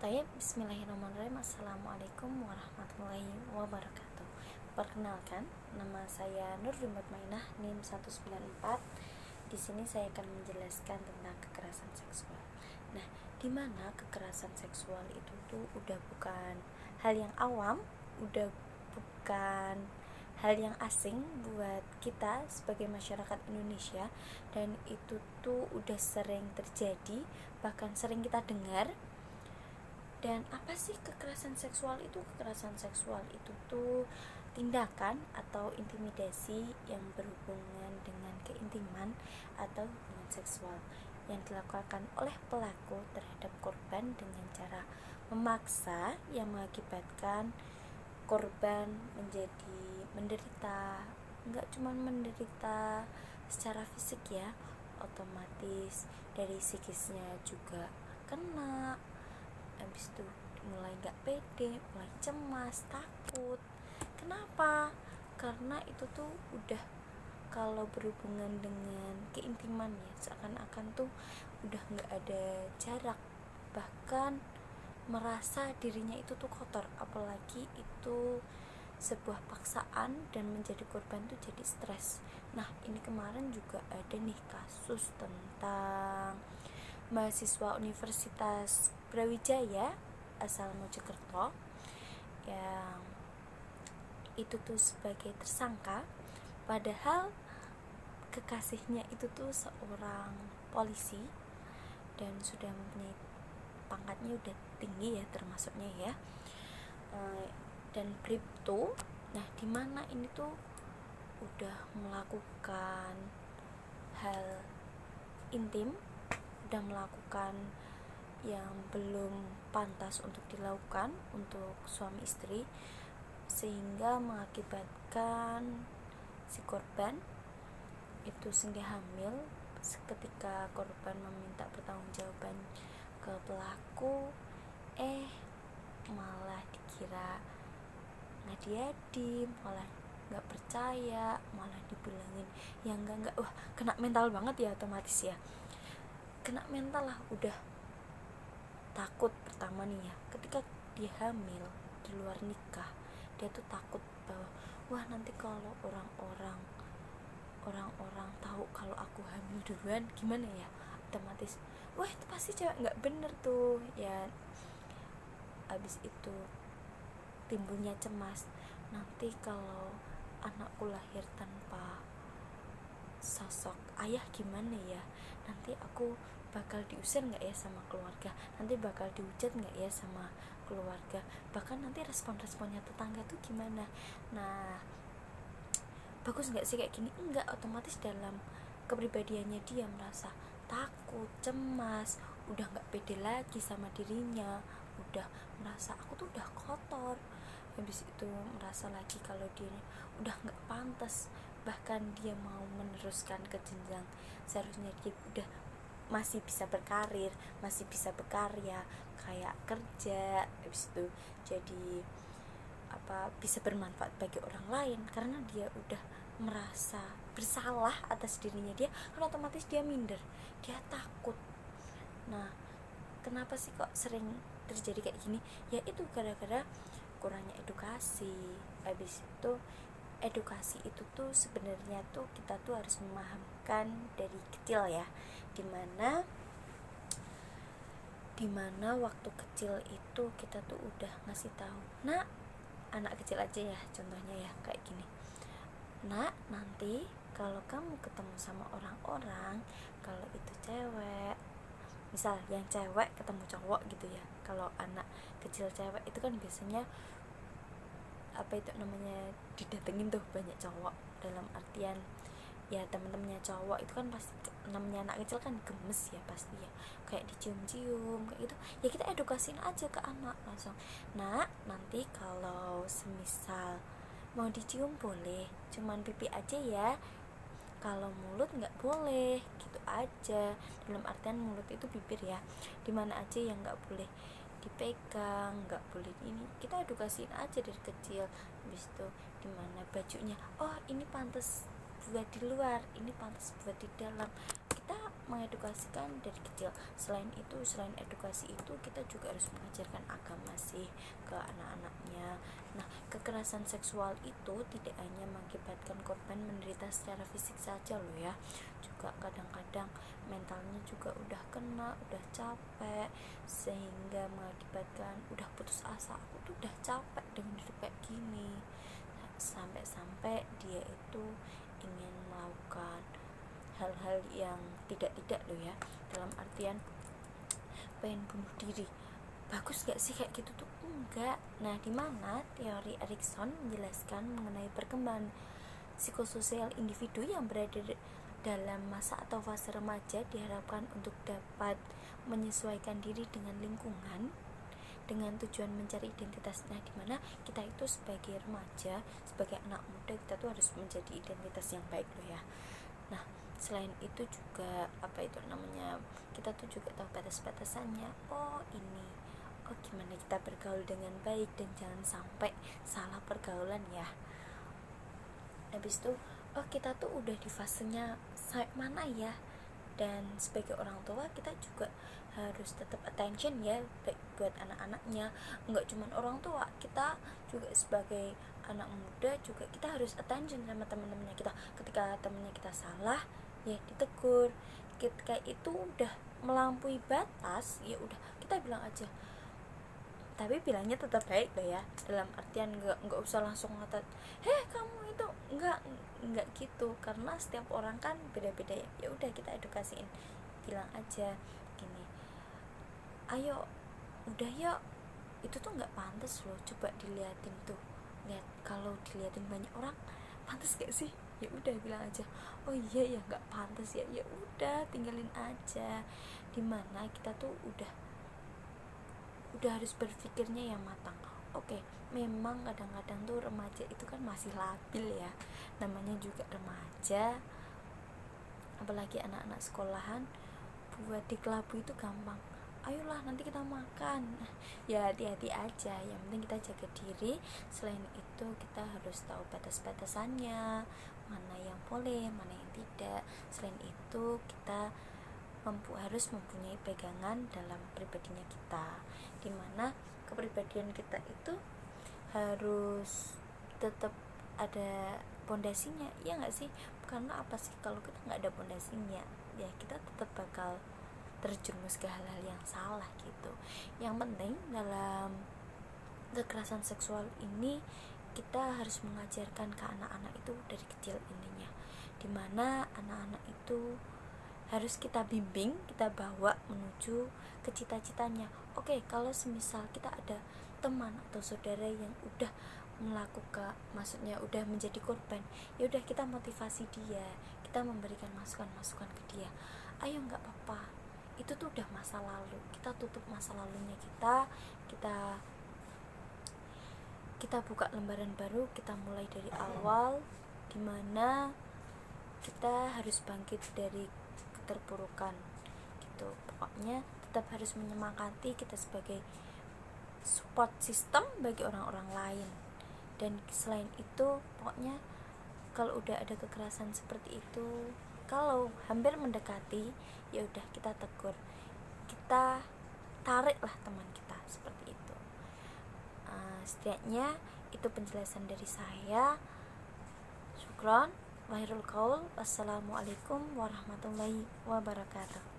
Tayyib, bismillahirrahmanirrahim. Assalamualaikum warahmatullahi wabarakatuh. Perkenalkan, nama saya Nurul Mutmainah, NIM 194. Di sini saya akan menjelaskan tentang kekerasan seksual. Nah, di mana kekerasan seksual itu tuh udah bukan hal yang awam, udah bukan hal yang asing buat kita sebagai masyarakat Indonesia, dan itu tuh udah sering terjadi, bahkan sering kita dengar. Dan apa sih kekerasan seksual itu? Kekerasan seksual itu tuh tindakan atau intimidasi yang berhubungan dengan keintiman atau hubungan seksual yang dilakukan oleh pelaku terhadap korban dengan cara memaksa, yang mengakibatkan korban menjadi menderita. Enggak cuma menderita secara fisik ya, otomatis dari psikisnya juga kena. Habis itu mulai gak pede, mulai cemas, takut. Kenapa? Karena itu tuh udah, kalau berhubungan dengan keintiman ya, seakan-akan tuh udah gak ada jarak, bahkan merasa dirinya itu tuh kotor, apalagi itu sebuah paksaan dan menjadi korban tuh jadi stres. Nah, ini kemarin juga ada nih kasus tentang mahasiswa Universitas Brawijaya asal Mojokerto yang itu tuh sebagai tersangka, padahal kekasihnya itu tuh seorang polisi dan sudah mempunyai pangkatnya udah tinggi ya, termasuknya ya, dan bribtu. Nah, dimana ini tuh udah melakukan hal intim, udah melakukan yang belum pantas untuk dilakukan untuk suami istri, sehingga mengakibatkan si korban itu sehingga hamil. Ketika korban meminta pertanggungjawaban ke pelaku, malah dikira ngadi-adi, malah nggak percaya, malah dibilangin yang enggak. Wah, kena mental banget ya, otomatis ya kena mental lah. Udah takut pertama nih ya, ketika dia hamil di luar nikah, dia tuh takut bahwa wah, nanti kalau orang-orang tahu kalau aku hamil duluan gimana ya. Otomatis wah, itu pasti cewek nggak bener tuh ya. Abis itu timbulnya cemas, nanti kalau anakku lahir tanpa sosok ayah gimana ya, nanti aku bakal diusir gak ya sama keluarga, nanti bakal dihujat gak ya sama keluarga, bahkan nanti respon-responnya tetangga tuh gimana. Nah, bagus gak sih kayak gini? Enggak, otomatis dalam kepribadiannya dia merasa takut, cemas, udah gak pede lagi sama dirinya, udah merasa aku tuh udah kotor. Habis itu merasa lagi kalau dia udah gak pantas, bahkan dia mau meneruskan ke jenjang seharusnya dia udah masih bisa berkarir, masih bisa berkarya, kayak kerja, habis itu jadi bisa bermanfaat bagi orang lain. Karena dia udah merasa bersalah atas dirinya dia, kan otomatis dia minder, dia takut. Nah, kenapa sih kok sering terjadi kayak gini? Ya itu gara-gara kurangnya edukasi. Habis itu edukasi itu tuh sebenarnya tuh kita tuh harus memahamkan dari kecil ya, dimana waktu kecil itu kita tuh udah ngasih tahu, nah, anak kecil aja ya contohnya ya, kayak gini, nak, nanti kalau kamu ketemu sama orang-orang, kalau itu cewek, misal yang cewek ketemu cowok gitu ya, kalau anak kecil cewek itu kan biasanya didatengin tuh banyak cowok, dalam artian ya teman-temannya cowok itu kan pasti, namanya anak kecil kan gemes ya pasti ya, kayak dicium-cium kayak gitu ya. Kita edukasiin aja ke anak langsung, nah, nanti kalau semisal mau dicium boleh, cuman pipi aja ya, kalau mulut nggak boleh, gitu aja. Dalam artian mulut itu bibir ya, dimana aja yang nggak boleh dipegang, nggak boleh ini, kita edukasiin aja dari kecil. Habis itu dimana bajunya, oh ini pantas buat di luar, ini pantas buat di dalam, kita mengedukasikan dari kecil. Selain edukasi itu, kita juga harus mengajarkan agama sih ke anak-anaknya. Nah, kekerasan seksual itu tidak hanya mengakibatkan korban menderita secara fisik saja loh ya, juga kadang-kadang mentalnya juga udah kena, udah capek, sehingga mengakibatkan udah putus asa. Aku tuh udah capek dengan hidup kayak gini, sampai-sampai dia itu ingin melakukan hal-hal yang tidak loh ya, dalam artian pengen bunuh diri. Bagus gak sih kayak gitu tuh? Enggak. Nah, dimana teori Erikson menjelaskan mengenai perkembangan psikososial individu yang berada dalam masa atau fase remaja diharapkan untuk dapat menyesuaikan diri dengan lingkungan dengan tujuan mencari identitas. Nah, dimana kita itu sebagai remaja, sebagai anak muda, kita tuh harus menjadi identitas yang baik loh ya. Nah, selain itu juga kita tuh juga tahu batas-batasannya. Gimana kita bergaul dengan baik dan jangan sampai salah pergaulan ya. Habis itu kita tuh udah di fasenya mana ya, dan sebagai orang tua kita juga harus tetap attention ya, baik buat anak-anaknya. Enggak cuma orang tua, kita juga sebagai anak muda juga kita harus attention sama teman-temannya kita. Ketika temannya kita salah, ya ditegur. Ketika itu udah melampaui batas, ya udah kita bilang aja, tapi bilangnya tetap baik loh ya, dalam artian nggak usah langsung ngatain kamu itu, nggak gitu, karena setiap orang kan beda-beda ya. Ya udah, kita edukasiin, bilang aja gini, ayo udah ya, itu tuh nggak pantas loh, coba diliatin tuh, lihat, kalau diliatin banyak orang pantas gak sih? Ya udah bilang aja, oh iya ya nggak pantas ya, ya udah tinggalin aja. Dimana kita tuh udah harus berpikirnya yang matang. Oke, memang kadang-kadang tuh remaja itu kan masih labil ya, namanya juga remaja, apalagi anak-anak sekolahan, buat dikelabu itu gampang. Ayolah nanti kita makan. Ya hati-hati aja, yang penting kita jaga diri. Selain itu kita harus tahu batas-batasannya, mana yang boleh, mana yang tidak. Selain itu kita harus mempunyai pegangan dalam pribadinya kita, dimana kepribadian kita itu harus tetap ada pondasinya, ya nggak sih? Karena apa sih, kalau kita nggak ada pondasinya, ya kita tetap bakal terjerumus ke hal-hal yang salah gitu. Yang penting dalam kekerasan seksual ini, kita harus mengajarkan ke anak-anak itu dari kecil intinya, dimana anak-anak itu harus kita bimbing, kita bawa menuju ke cita-citanya. Oke, kalau semisal kita ada teman atau saudara yang udah maksudnya udah menjadi korban, ya udah kita motivasi dia, kita memberikan masukan-masukan ke dia. Ayo, nggak apa-apa, itu tuh udah masa lalu, kita tutup masa lalunya, kita buka lembaran baru, kita mulai dari awal, dimana kita harus bangkit dari keterpurukan gitu. Pokoknya tetap harus menyemangati kita sebagai support system bagi orang-orang lain. Dan selain itu, pokoknya kalau udah ada kekerasan seperti itu, kalau hampir mendekati, ya udah kita tegur, kita tariklah teman kita, seperti itu. Setidaknya itu penjelasan dari saya. Syukron. Wassalamualaikum warahmatullahi wabarakatuh.